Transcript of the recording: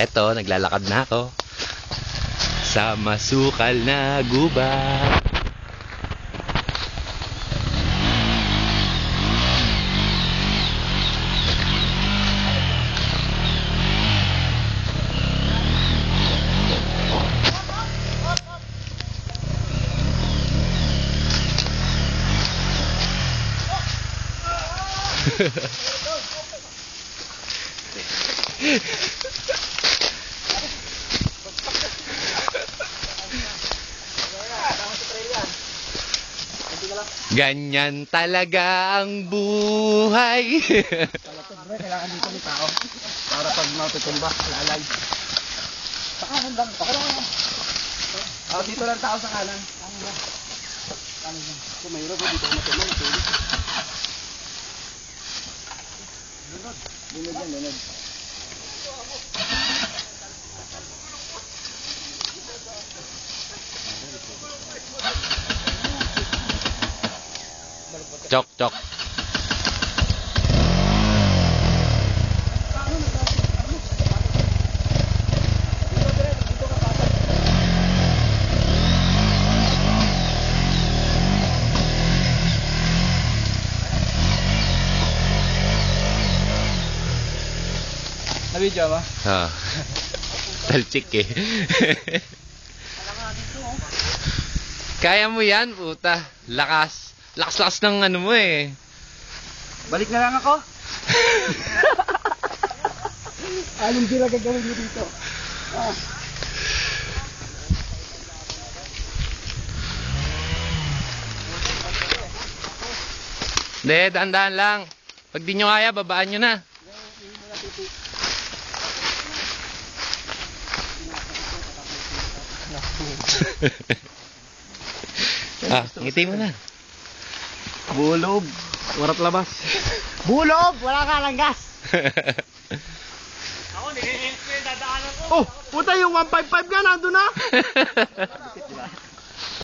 Eto, naglalakad na ako sa masukal na gubat. Ganyan talaga ang buhay. Kailangan dito ng tao para pag matutumba, lalay. Sa kanan lang. Ako lang. Dito lang tao sa kanan. Kanan lang. Kung mayroon ko dito matumba, matulog. Lunod. Lunod yan, lunod. Chok, chok. Nabidyo ba? Talchik eh. Kaya mo yan, puta. Lakas. Lakas-lakas ng ano mo eh. Balik na lang ako. Anong dila gagawin mo dito? Hindi, dahan-dahan lang. Pag di nyo kaya, babaan nyo na. Ngiti mo na. Bulog. Warat labas. Bulog! Wala ka lang gas! Ako, nililink ko yung dadaanan ko. Oh, puta yung 155 nga nandun na.